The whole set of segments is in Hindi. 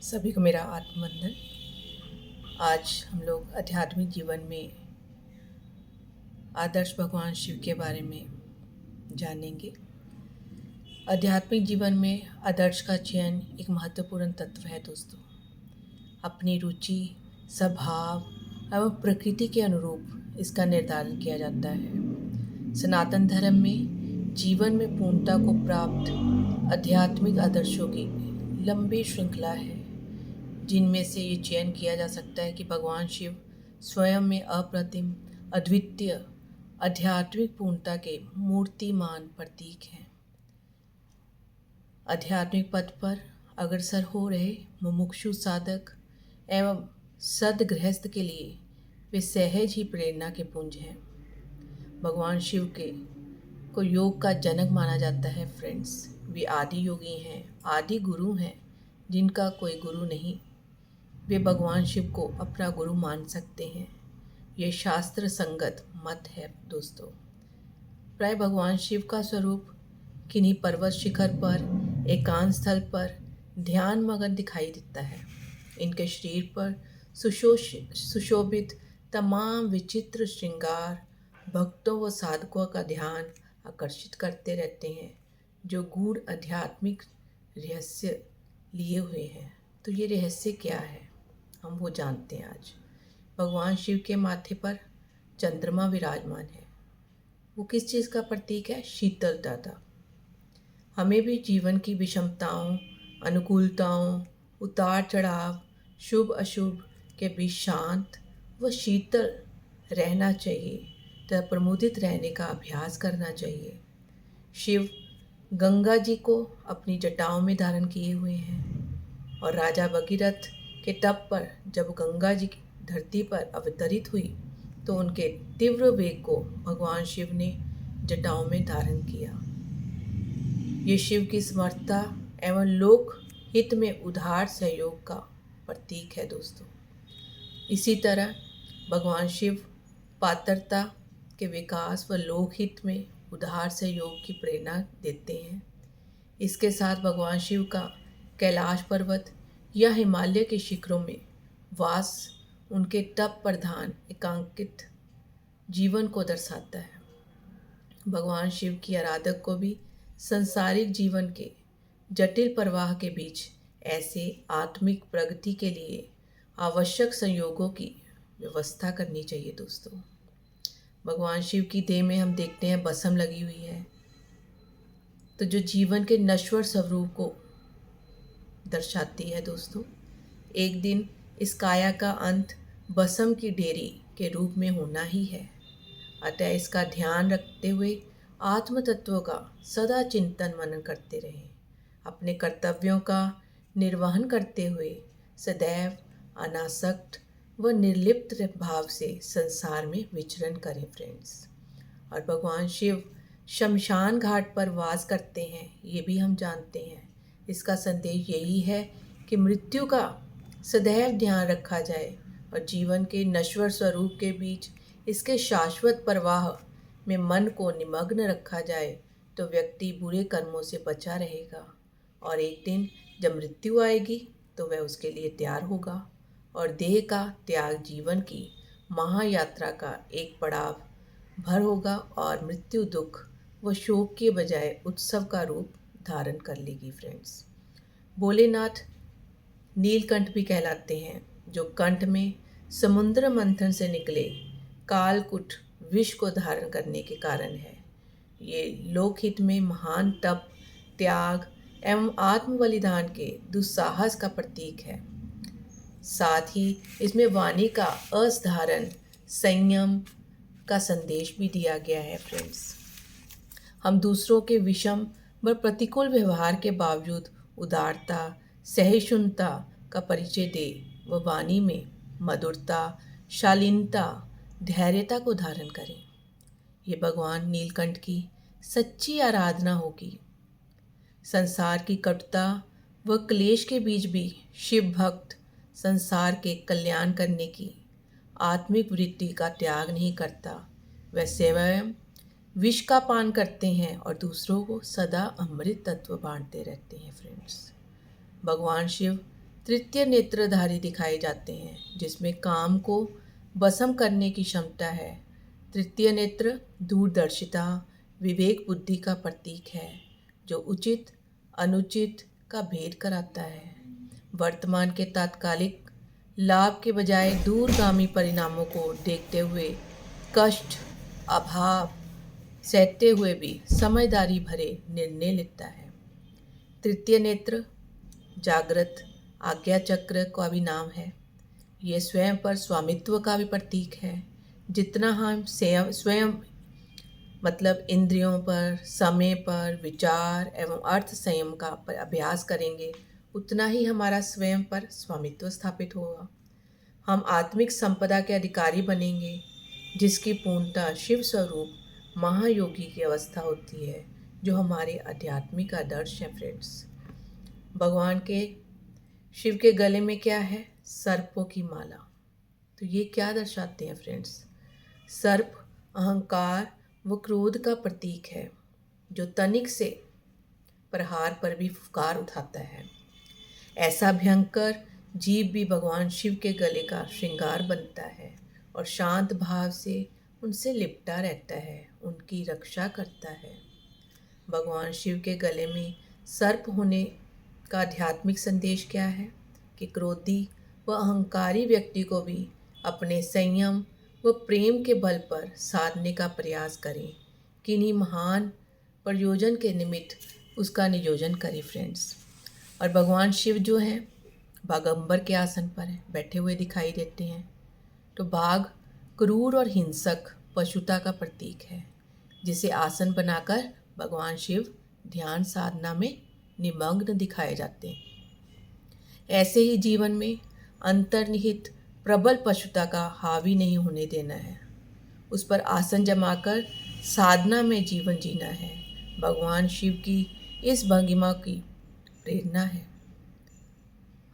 सभी को मेरा आत्मवंदन। आज हम लोग आध्यात्मिक जीवन में आदर्श भगवान शिव के बारे में जानेंगे। आध्यात्मिक जीवन में आदर्श का चयन एक महत्वपूर्ण तत्व है दोस्तों। अपनी रुचि, स्वभाव एवं प्रकृति के अनुरूप इसका निर्धारण किया जाता है। सनातन धर्म में जीवन में पूर्णता को प्राप्त आध्यात्मिक आदर्शों की लंबी श्रृंखला है, जिनमें से ये चयन किया जा सकता है कि भगवान शिव स्वयं में अप्रतिम, अद्वितीय आध्यात्मिक पूर्णता के मूर्तिमान प्रतीक हैं। आध्यात्मिक पथ पर अग्रसर हो रहे मुमुक्षु साधक एवं सद्गृहस्थ के लिए वे सहज ही प्रेरणा के पुंज हैं। भगवान शिव के को योग का जनक माना जाता है फ्रेंड्स। वे आदि योगी हैं, आदि गुरु हैं, जिनका कोई गुरु नहीं। वे भगवान शिव को अपना गुरु मान सकते हैं। ये शास्त्र संगत मत है दोस्तों। प्राय भगवान शिव का स्वरूप किन्हीं पर्वत शिखर पर एकांत स्थल पर ध्यान मगन दिखाई देता है। इनके शरीर पर सुशोभित तमाम विचित्र श्रृंगार भक्तों व साधकों का ध्यान आकर्षित करते रहते हैं, जो गूढ़ आध्यात्मिक रहस्य लिए हुए हैं। तो ये रहस्य क्या है, हम वो जानते हैं आज। भगवान शिव के माथे पर चंद्रमा विराजमान है। वो किस चीज़ का प्रतीक है? शीतलता का। हमें भी जीवन की विषमताओं, अनुकूलताओं, उतार चढ़ाव, शुभ अशुभ के बीच शांत व शीतल रहना चाहिए तथा प्रमुदित रहने का अभ्यास करना चाहिए। शिव गंगा जी को अपनी जटाओं में धारण किए हुए हैं और राजा भगीरथ के तप पर जब गंगा जी धरती पर अवतरित हुई तो उनके तीव्र वेग को भगवान शिव ने जटाओं में धारण किया। ये शिव की समर्थता एवं लोक हित में उदार सहयोग का प्रतीक है दोस्तों। इसी तरह भगवान शिव पात्रता के विकास व लोकहित में उदार सहयोग की प्रेरणा देते हैं। इसके साथ भगवान शिव का कैलाश पर्वत या हिमालय के शिखरों में वास उनके तप प्रधान एकांकित जीवन को दर्शाता है। भगवान शिव की आराधक को भी संसारिक जीवन के जटिल प्रवाह के बीच ऐसे आत्मिक प्रगति के लिए आवश्यक संयोगों की व्यवस्था करनी चाहिए दोस्तों। भगवान शिव की देह में हम देखते हैं भस्म लगी हुई है, तो जो जीवन के नश्वर स्वरूप को दर्शाती है दोस्तों। एक दिन इस काया का अंत भस्म की ढेरी के रूप में होना ही है। अतः इसका ध्यान रखते हुए आत्म तत्वों का सदा चिंतन मनन करते रहें। अपने कर्तव्यों का निर्वहन करते हुए सदैव अनासक्त व निर्लिप्त भाव से संसार में विचरण करें फ्रेंड्स। और भगवान शिव शमशान घाट पर वास करते हैं, ये भी हम जानते हैं। इसका संदेश यही है कि मृत्यु का सदैव ध्यान रखा जाए और जीवन के नश्वर स्वरूप के बीच इसके शाश्वत प्रवाह में मन को निमग्न रखा जाए, तो व्यक्ति बुरे कर्मों से बचा रहेगा और एक दिन जब मृत्यु आएगी तो वह उसके लिए तैयार होगा और देह का त्याग जीवन की महायात्रा का एक पड़ाव भर होगा और मृत्यु दुख व शोक के बजाय उत्सव का रूप धारण कर लेगी फ्रेंड्स। भोलेनाथ नीलकंठ भी कहलाते हैं, जो कंठ में समुद्र मंथन से निकले कालकुट विष को धारण करने के कारण है। ये लोकहित में महान तप, त्याग एवं आत्म बलिदान के दुस्साहस का प्रतीक है। साथ ही इसमें वाणी का असाधारण संयम का संदेश भी दिया गया है फ्रेंड्स। हम दूसरों के विषम व प्रतिकूल व्यवहार के बावजूद उदारता, सहिष्णुता का परिचय दे व वाणी में मधुरता, शालीनता, धैर्यता को धारण करें। ये भगवान नीलकंठ की सच्ची आराधना होगी। संसार की कटुता व क्लेश के बीच भी शिव भक्त संसार के कल्याण करने की आत्मिक वृत्ति का त्याग नहीं करता। वह स्वयं विष का पान करते हैं और दूसरों को सदा अमृत तत्व बांटते रहते हैं फ्रेंड्स। भगवान शिव तृतीय नेत्रधारी दिखाए जाते हैं, जिसमें काम को भस्म करने की क्षमता है। तृतीय नेत्र दूरदर्शिता, विवेक बुद्धि का प्रतीक है, जो उचित अनुचित का भेद कराता है। वर्तमान के तात्कालिक लाभ के बजाय दूरगामी परिणामों को देखते हुए कष्ट अभाव सहते हुए भी समझदारी भरे निर्णय लेता है। तृतीय नेत्र जागृत आज्ञा चक्र का भी नाम है। ये स्वयं पर स्वामित्व का भी प्रतीक है। जितना हम स्वयं मतलब इंद्रियों पर, समय पर, विचार एवं अर्थ संयम का अभ्यास करेंगे, उतना ही हमारा स्वयं पर स्वामित्व स्थापित होगा। हम आत्मिक संपदा के अधिकारी बनेंगे, जिसकी पूर्णता शिव स्वरूप महायोगी की अवस्था होती है, जो हमारे आध्यात्मिक आदर्श हैं फ्रेंड्स। भगवान के शिव के गले में क्या है? सर्पों की माला। तो ये क्या दर्शाते हैं फ्रेंड्स? सर्प अहंकार व क्रोध का प्रतीक है, जो तनिक से प्रहार पर भी फुकार उठाता है। ऐसा भयंकर जीव भी भगवान शिव के गले का श्रृंगार बनता है और शांत भाव से उनसे लिपटा रहता है, उनकी रक्षा करता है। भगवान शिव के गले में सर्प होने का आध्यात्मिक संदेश क्या है? कि क्रोधी व अहंकारी व्यक्ति को भी अपने संयम व प्रेम के बल पर साधने का प्रयास करें, किन्हीं महान प्रयोजन के निमित्त उसका नियोजन करें फ्रेंड्स। और भगवान शिव जो हैं बागंबर के आसन पर बैठे हुए दिखाई देते हैं। तो बाघ क्रूर और हिंसक पशुता का प्रतीक है, जिसे आसन बनाकर भगवान शिव ध्यान साधना में निमग्न दिखाए जाते हैं। ऐसे ही जीवन में अंतर्निहित प्रबल पशुता का हावी नहीं होने देना है, उस पर आसन जमाकर साधना में जीवन जीना है। भगवान शिव की इस भंगिमा की प्रेरणा है।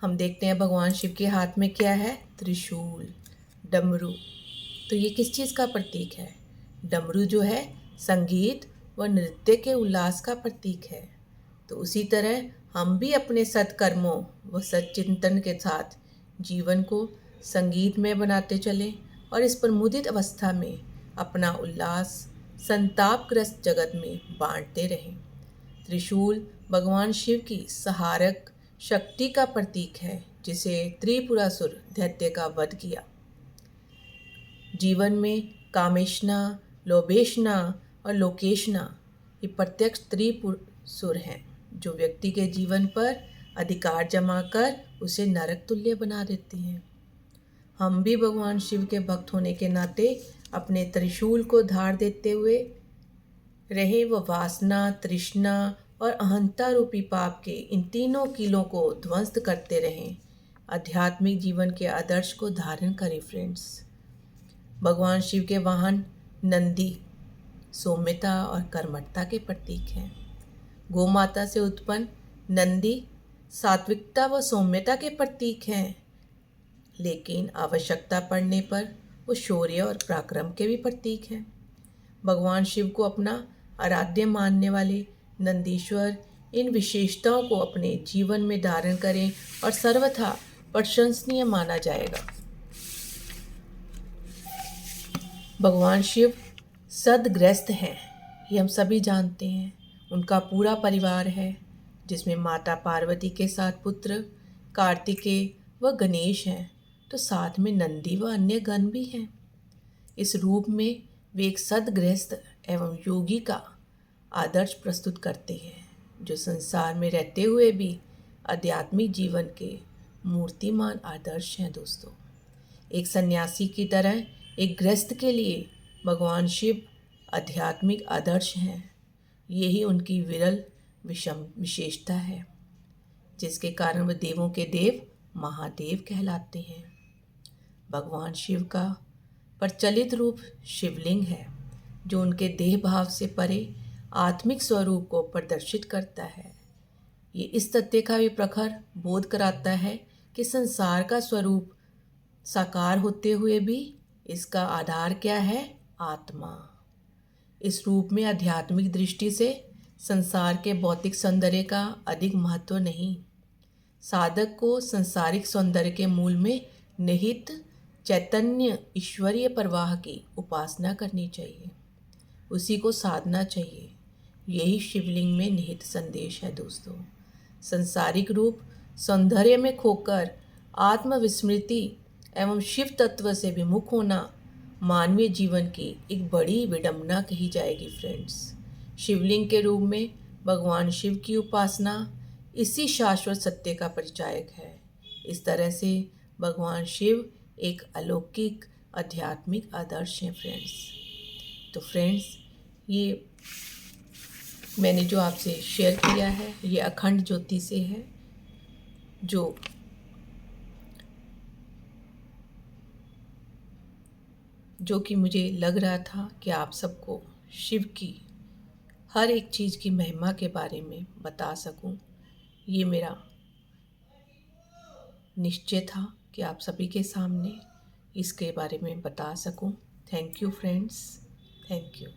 हम देखते हैं भगवान शिव के हाथ में क्या है? त्रिशूल, डमरू। तो ये किस चीज़ का प्रतीक है? डमरू जो है संगीत व नृत्य के उल्लास का प्रतीक है। तो उसी तरह हम भी अपने सत्कर्मों व सच्चिंतन के साथ जीवन को संगीतमय बनाते चलें और इस पर मुदित अवस्था में अपना उल्लास संतापग्रस्त जगत में बांटते रहें। त्रिशूल भगवान शिव की सहारक शक्ति का प्रतीक है, जिसे त्रिपुरासुर दैत्य का वध किया। जीवन में कामेशना, लोभेशना और लोकेशना ये प्रत्यक्ष त्रिपुरासुर हैं, जो व्यक्ति के जीवन पर अधिकार जमाकर उसे नरक तुल्य बना देती हैं। हम भी भगवान शिव के भक्त होने के नाते अपने त्रिशूल को धार देते हुए रहें व वासना, तृष्णा और अहंता रूपी पाप के इन तीनों कीलों को ध्वस्त करते रहें। आध्यात्मिक जीवन के आदर्श को धारण करें फ्रेंड्स। भगवान शिव के वाहन नंदी सौम्यता और कर्मठता के प्रतीक हैं। गौ माता से उत्पन्न नंदी सात्विकता व सौम्यता के प्रतीक हैं, लेकिन आवश्यकता पड़ने पर वो शौर्य और पराक्रम के भी प्रतीक हैं। भगवान शिव को अपना आराध्य मानने वाले नंदीश्वर इन विशेषताओं को अपने जीवन में धारण करें और सर्वथा प्रशंसनीय माना जाएगा। भगवान शिव सदगृहस्थ हैं, ये हम सभी जानते हैं। उनका पूरा परिवार है, जिसमें माता पार्वती के साथ पुत्र कार्तिकेय व गणेश हैं, तो साथ में नंदी व अन्य गण भी हैं। इस रूप में वे एक सदगृहस्थ एवं योगी का आदर्श प्रस्तुत करते हैं, जो संसार में रहते हुए भी आध्यात्मिक जीवन के मूर्तिमान आदर्श हैं दोस्तों। एक सन्यासी की तरह एक गृहस्थ के लिए भगवान शिव आध्यात्मिक आदर्श हैं। यही उनकी विरल विशेषता है, जिसके कारण वे देवों के देव महादेव कहलाते हैं। भगवान शिव का प्रचलित रूप शिवलिंग है, जो उनके देह भाव से परे आत्मिक स्वरूप को प्रदर्शित करता है। ये इस तथ्य का भी प्रखर बोध कराता है कि संसार का स्वरूप साकार होते हुए भी इसका आधार क्या है? आत्मा। इस रूप में आध्यात्मिक दृष्टि से संसार के भौतिक सौंदर्य का अधिक महत्व नहीं। साधक को संसारिक सौंदर्य के मूल में निहित चैतन्य ईश्वरीय प्रवाह की उपासना करनी चाहिए, उसी को साधना चाहिए। यही शिवलिंग में निहित संदेश है दोस्तों। संसारिक रूप सौंदर्य में खोकर आत्मविस्मृति एवं शिव तत्व से विमुख होना मानवीय जीवन की एक बड़ी विडंबना कही जाएगी फ्रेंड्स। शिवलिंग के रूप में भगवान शिव की उपासना इसी शाश्वत सत्य का परिचायक है। इस तरह से भगवान शिव एक अलौकिक आध्यात्मिक आदर्श हैं फ्रेंड्स। तो फ्रेंड्स, ये मैंने जो आपसे शेयर किया है ये अखंड ज्योति से है, जो कि मुझे लग रहा था कि आप सबको शिव की हर एक चीज़ की महिमा के बारे में बता सकूं। ये मेरा निश्चय था कि आप सभी के सामने इसके बारे में बता सकूं। Thank you friends, thank you.